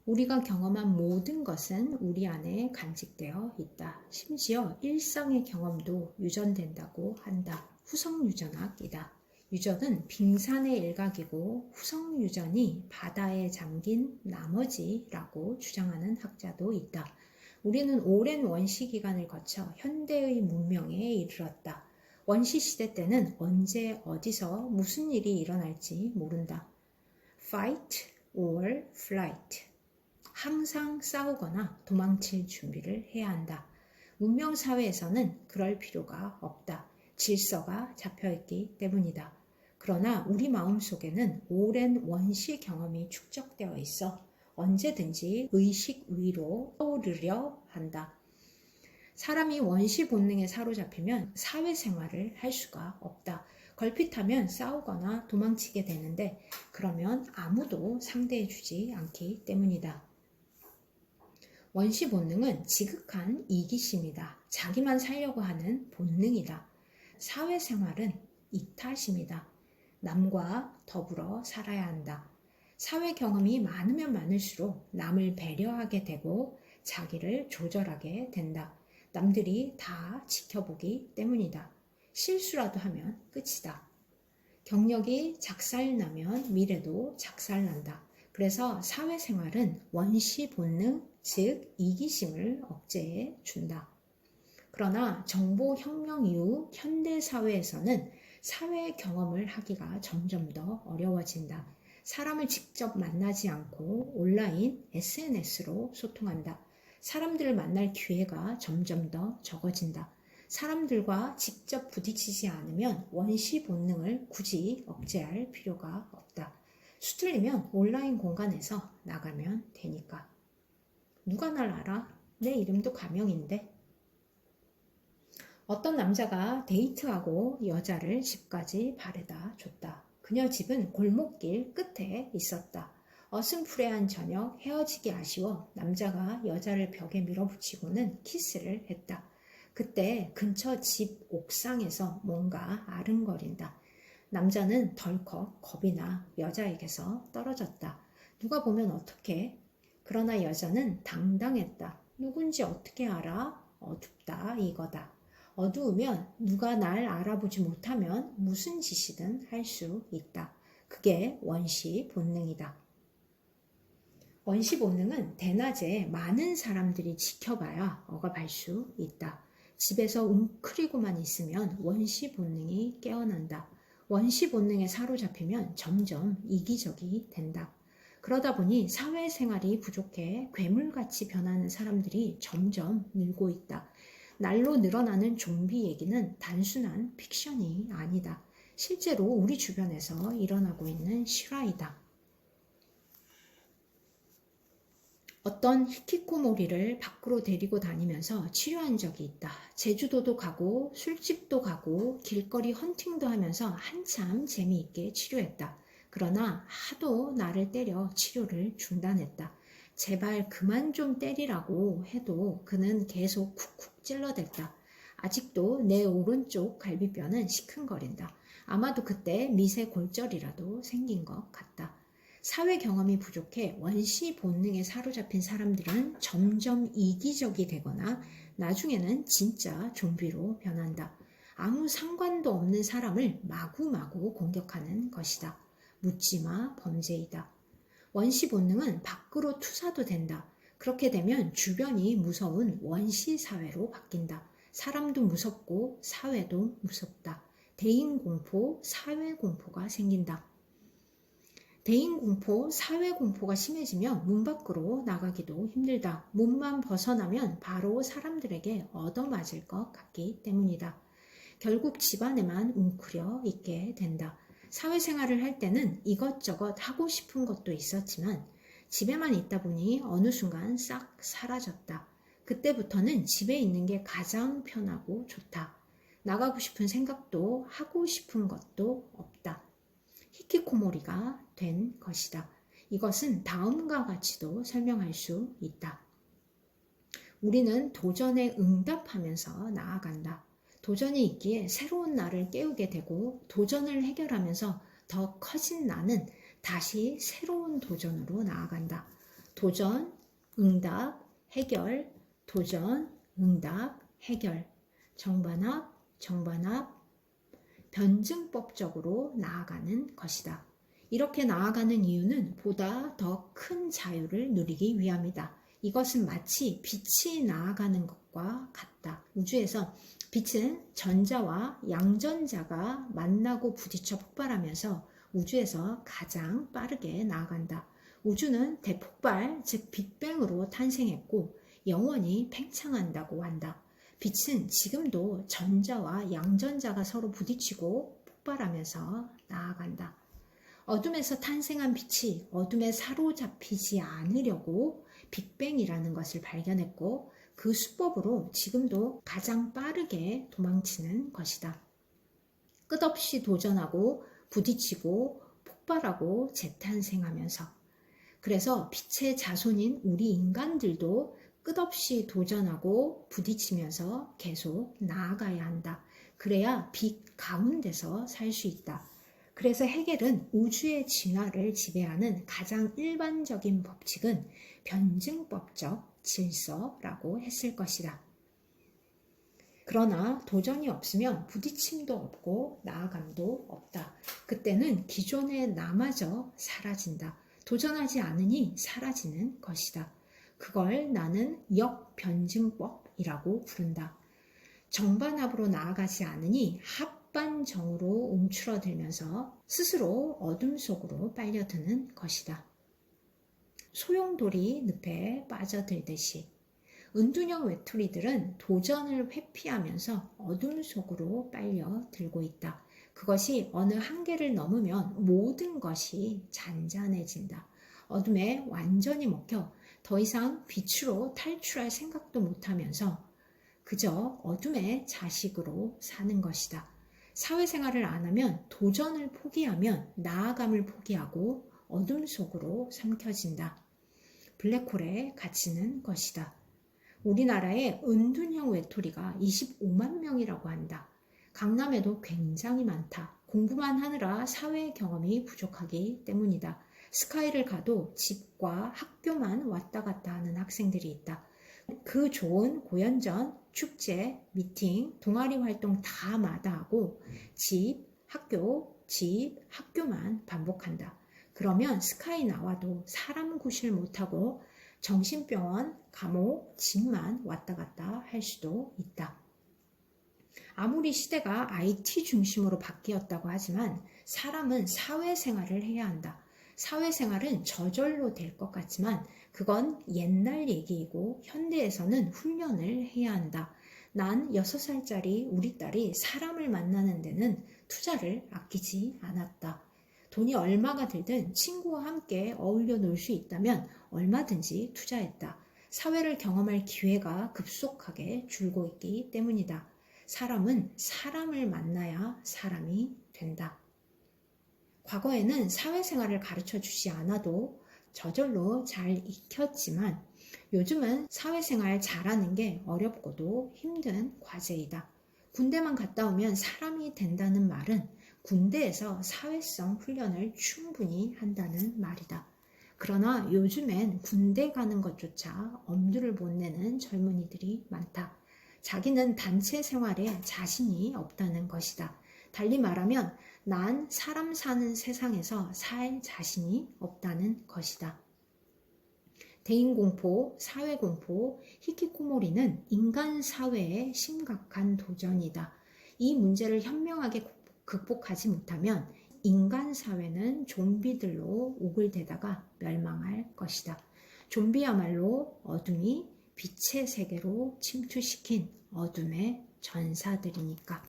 우리가 경험한 모든 것은 우리 안에 간직되어 있다. 심지어 일상의 경험도 유전된다고 한다. 후성유전학이다. 유전은 빙산의 일각이고 후성유전이 바다에 잠긴 나머지라고 주장하는 학자도 있다. 우리는 오랜 원시 기간을 거쳐 현대의 문명에 이르렀다. 원시 시대 때는 언제 어디서 무슨 일이 일어날지 모른다. Fight or flight. 항상 싸우거나 도망칠 준비를 해야 한다. 문명 사회에서는 그럴 필요가 없다. 질서가 잡혀있기 때문이다. 그러나 우리 마음속에는 오랜 원시 경험이 축적되어 있어 언제든지 의식 위로 떠오르려 한다. 사람이 원시 본능에 사로잡히면 사회생활을 할 수가 없다. 걸핏하면 싸우거나 도망치게 되는데 그러면 아무도 상대해주지 않기 때문이다. 원시 본능은 지극한 이기심이다. 자기만 살려고 하는 본능이다. 사회생활은 이타심이다. 남과 더불어 살아야 한다. 사회 경험이 많으면 많을수록 남을 배려하게 되고 자기를 조절하게 된다. 남들이 다 지켜보기 때문이다. 실수라도 하면 끝이다. 경력이 작살나면 미래도 작살난다. 그래서 사회생활은 원시 본능, 즉 이기심을 억제해 준다. 그러나 정보혁명 이후 현대사회에서는 사회 경험을 하기가 점점 더 어려워진다. 사람을 직접 만나지 않고 온라인, SNS로 소통한다. 사람들을 만날 기회가 점점 더 적어진다. 사람들과 직접 부딪히지 않으면 원시 본능을 굳이 억제할 필요가 없다. 수틀리면 온라인 공간에서 나가면 되니까. 누가 날 알아? 내 이름도 가명인데. 어떤 남자가 데이트하고 여자를 집까지 바래다 줬다. 그녀 집은 골목길 끝에 있었다. 어슴푸레한 저녁, 헤어지기 아쉬워 남자가 여자를 벽에 밀어붙이고는 키스를 했다. 그때 근처 집 옥상에서 뭔가 아른거린다. 남자는 덜컥 겁이 나 여자에게서 떨어졌다. 누가 보면 어떡해? 그러나 여자는 당당했다. 누군지 어떻게 알아? 어둡다 이거다. 어두우면 누가 날 알아보지 못하면 무슨 짓이든 할 수 있다. 그게 원시 본능이다. 원시 본능은 대낮에 많은 사람들이 지켜봐야 억압할 수 있다. 집에서 웅크리고만 있으면 원시 본능이 깨어난다. 원시 본능에 사로잡히면 점점 이기적이 된다. 그러다 보니 사회생활이 부족해 괴물같이 변하는 사람들이 점점 늘고 있다. 날로 늘어나는 좀비 얘기는 단순한 픽션이 아니다. 실제로 우리 주변에서 일어나고 있는 실화이다. 어떤 히키코모리를 밖으로 데리고 다니면서 치료한 적이 있다. 제주도도 가고 술집도 가고 길거리 헌팅도 하면서 한참 재미있게 치료했다. 그러나 하도 나를 때려 치료를 중단했다. 제발 그만 좀 때리라고 해도 그는 계속 쿡쿡 찔러댔다. 아직도 내 오른쪽 갈비뼈는 시큰거린다. 아마도 그때 미세 골절이라도 생긴 것 같다. 사회 경험이 부족해 원시 본능에 사로잡힌 사람들은 점점 이기적이 되거나 나중에는 진짜 좀비로 변한다. 아무 상관도 없는 사람을 마구마구 공격하는 것이다. 묻지마 범죄이다. 원시 본능은 밖으로 투사도 된다. 그렇게 되면 주변이 무서운 원시 사회로 바뀐다. 사람도 무섭고 사회도 무섭다. 대인공포, 사회공포가 생긴다. 대인공포, 사회공포가 심해지면 문 밖으로 나가기도 힘들다. 문만 벗어나면 바로 사람들에게 얻어맞을 것 같기 때문이다. 결국 집안에만 웅크려 있게 된다. 사회생활을 할 때는 이것저것 하고 싶은 것도 있었지만 집에만 있다 보니 어느 순간 싹 사라졌다. 그때부터는 집에 있는 게 가장 편하고 좋다. 나가고 싶은 생각도 하고 싶은 것도 없다. 히키코모리가 된 것이다. 이것은 다음과 같이도 설명할 수 있다. 우리는 도전에 응답하면서 나아간다. 도전이 있기에 새로운 나를 깨우게 되고 도전을 해결하면서 더 커진 나는 다시 새로운 도전으로 나아간다. 도전, 응답, 해결, 도전, 응답, 해결. 정반합, 정반합, 변증법적으로 나아가는 것이다. 이렇게 나아가는 이유는 보다 더 큰 자유를 누리기 위함이다. 이것은 마치 빛이 나아가는 것과 같다. 우주에서 빛은 전자와 양전자가 만나고 부딪혀 폭발하면서 우주에서 가장 빠르게 나아간다. 우주는 대폭발, 즉 빅뱅으로 탄생했고 영원히 팽창한다고 한다. 빛은 지금도 전자와 양전자가 서로 부딪히고 폭발하면서 나아간다. 어둠에서 탄생한 빛이 어둠에 사로잡히지 않으려고 빅뱅이라는 것을 발견했고 그 수법으로 지금도 가장 빠르게 도망치는 것이다. 끝없이 도전하고 부딪히고 폭발하고 재탄생하면서. 그래서 빛의 자손인 우리 인간들도 끝없이 도전하고 부딪히면서 계속 나아가야 한다. 그래야 빛 가운데서 살 수 있다. 그래서 헤겔은 우주의 진화를 지배하는 가장 일반적인 법칙은 변증법적 질서라고 했을 것이다. 그러나 도전이 없으면 부딪힘도 없고 나아감도 없다. 그때는 기존의 나마저 사라진다. 도전하지 않으니 사라지는 것이다. 그걸 나는 역변증법이라고 부른다. 정반합으로 나아가지 않으니 합반정으로 움츠러들면서 스스로 어둠 속으로 빨려드는 것이다. 소용돌이 늪에 빠져들듯이 은둔형 외톨이들은 도전을 회피하면서 어둠 속으로 빨려들고 있다. 그것이 어느 한계를 넘으면 모든 것이 잔잔해진다. 어둠에 완전히 먹혀 더 이상 빛으로 탈출할 생각도 못하면서 그저 어둠의 자식으로 사는 것이다. 사회생활을 안 하면 도전을 포기하면 나아감을 포기하고 어둠 속으로 삼켜진다. 블랙홀에 갇히는 것이다. 우리나라의 은둔형 외톨이가 25만 명이라고 한다. 강남에도 굉장히 많다. 공부만 하느라 사회 경험이 부족하기 때문이다. 스카이를 가도 집과 학교만 왔다 갔다 하는 학생들이 있다. 그 좋은 고연전, 축제, 미팅, 동아리 활동 다 마다하고 집, 학교만 반복한다. 그러면 스카이 나와도 사람 구실 못하고 정신병원, 감옥, 집만 왔다 갔다 할 수도 있다. 아무리 시대가 IT 중심으로 바뀌었다고 하지만 사람은 사회생활을 해야 한다. 사회생활은 저절로 될 것 같지만 그건 옛날 얘기이고 현대에서는 훈련을 해야 한다. 난 6살짜리 우리 딸이 사람을 만나는 데는 투자를 아끼지 않았다. 돈이 얼마가 들든 친구와 함께 어울려 놀 수 있다면 얼마든지 투자했다. 사회를 경험할 기회가 급속하게 줄고 있기 때문이다. 사람은 사람을 만나야 사람이 된다. 과거에는 사회생활을 가르쳐 주지 않아도 저절로 잘 익혔지만 요즘은 사회생활 잘하는 게 어렵고도 힘든 과제이다. 군대만 갔다 오면 사람이 된다는 말은 군대에서 사회성 훈련을 충분히 한다는 말이다. 그러나 요즘엔 군대 가는 것조차 엄두를 못 내는 젊은이들이 많다. 자기는 단체 생활에 자신이 없다는 것이다. 달리 말하면 난 사람 사는 세상에서 살 자신이 없다는 것이다. 대인공포, 사회공포, 히키코모리는 인간 사회의 심각한 도전이다. 이 문제를 현명하게 극복하지 못하면 인간 사회는 좀비들로 오글대다가 멸망할 것이다. 좀비야말로 어둠이 빛의 세계로 침투시킨 어둠의 전사들이니까.